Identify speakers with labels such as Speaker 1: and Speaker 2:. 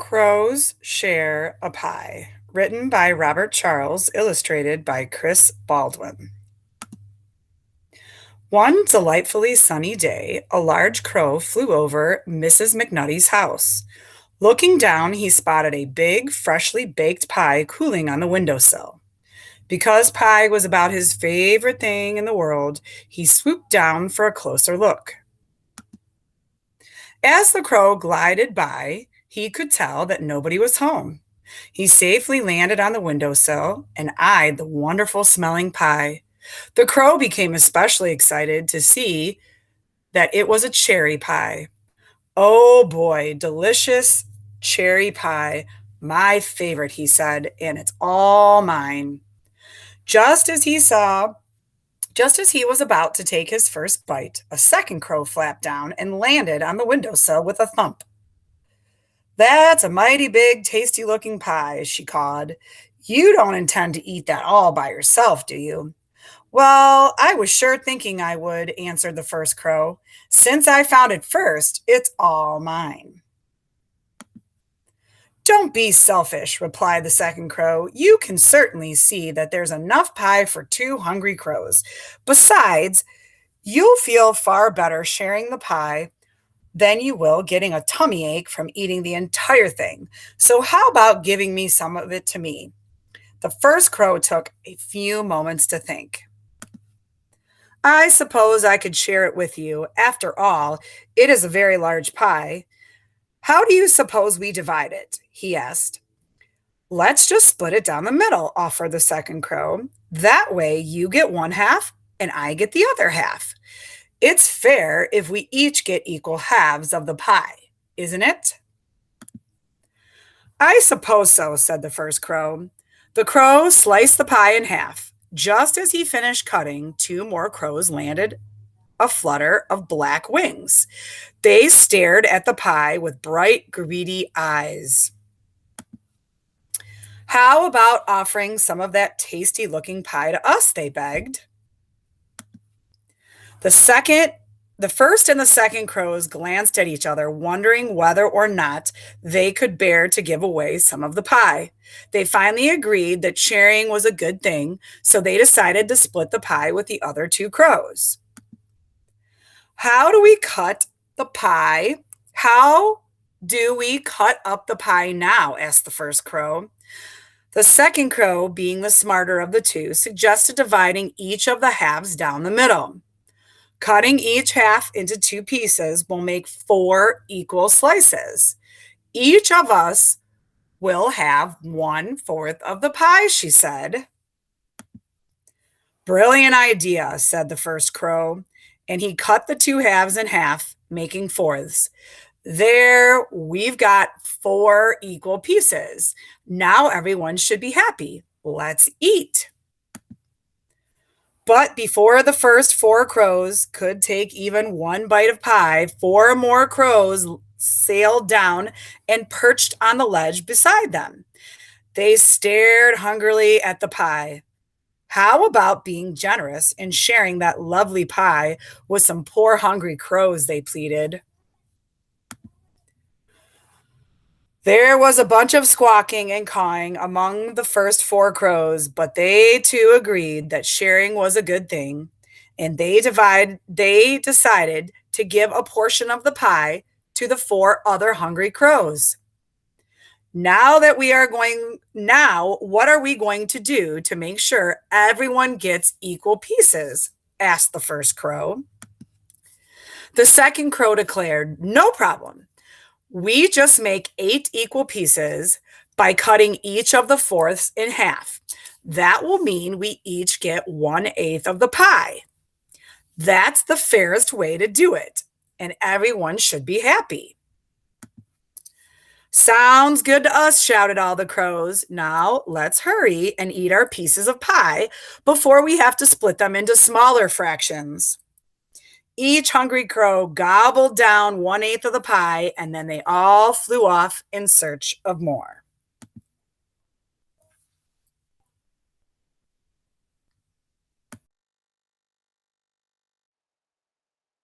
Speaker 1: Crows Share a Pie, written by Robert Charles, illustrated by Chris Baldwin. One delightfully sunny day, a large crow flew over Mrs. McNutty's house. Looking down, he spotted a big, freshly baked pie cooling on the windowsill. Because pie was about his favorite thing in the world, he swooped down for a closer look. As the crow glided by, he could tell that nobody was home. He safely landed on the windowsill and eyed the wonderful smelling pie. The crow became especially excited to see that it was a cherry pie. Oh boy, delicious cherry pie. My favorite, he said, and it's all mine. Just as he saw, just as he was about to take his first bite, a second crow flapped down and landed on the windowsill with a thump. That's a mighty big, tasty looking pie, she cawed. You don't intend to eat that all by yourself, do you? Well, I was sure thinking I would, answered the first crow. Since I found it first, it's all mine. Don't be selfish, replied the second crow. You can certainly see that there's enough pie for two hungry crows. Besides, you'll feel far better sharing the pie than you will getting a tummy ache from eating the entire thing. So, how about giving me some of it to me? The first crow took a few moments to think. I suppose I could share it with you. After all, it is a very large pie. How do you suppose we divide it? He asked. Let's just split it down the middle, offered the second crow. That way you get one half and I get the other half. It's fair if we each get equal halves of the pie, isn't it? I suppose so, said the first crow. The crow sliced the pie in half. Just as he finished cutting, two more crows landed a flutter of black wings. They stared at the pie with bright, greedy eyes. How about offering some of that tasty looking pie to us? They begged. The second the first and the second crows glanced at each other, wondering whether or not they could bear to give away some of the pie. They finally agreed that sharing was a good thing, so they decided to split the pie with the other two crows. How do we cut the pie? How do we cut up the pie now? Asked the first crow. The second crow, being the smarter of the two, suggested dividing each of the halves down the middle. Cutting each half into two pieces will make 4 equal slices. Each of us will have 1/4 of the pie, she said. Brilliant idea, said the first crow, and he cut the two halves in half, making fourths. There, we've got 4 equal pieces. Now everyone should be happy. Let's eat. But before the first 4 crows could take even one bite of pie, 4 more crows sailed down and perched on the ledge beside them. They stared hungrily at the pie. How about being generous and sharing that lovely pie with some poor hungry crows? They pleaded. There was a bunch of squawking and cawing among the first 4 crows, but they too agreed that sharing was a good thing, and they decided to give a portion of the pie to the 4 other hungry crows. Now, what are we going to do to make sure everyone gets equal pieces? Asked the first crow. The second crow declared, no problem. We just make 8 equal pieces by cutting each of the fourths in half. That will mean we each get 1/8 of the pie. That's the fairest way to do it, and everyone should be happy. Sounds good to us, shouted all the crows. Now let's hurry and eat our pieces of pie before we have to split them into smaller fractions. Each hungry crow gobbled down 1/8 of the pie, and then they all flew off in search of more.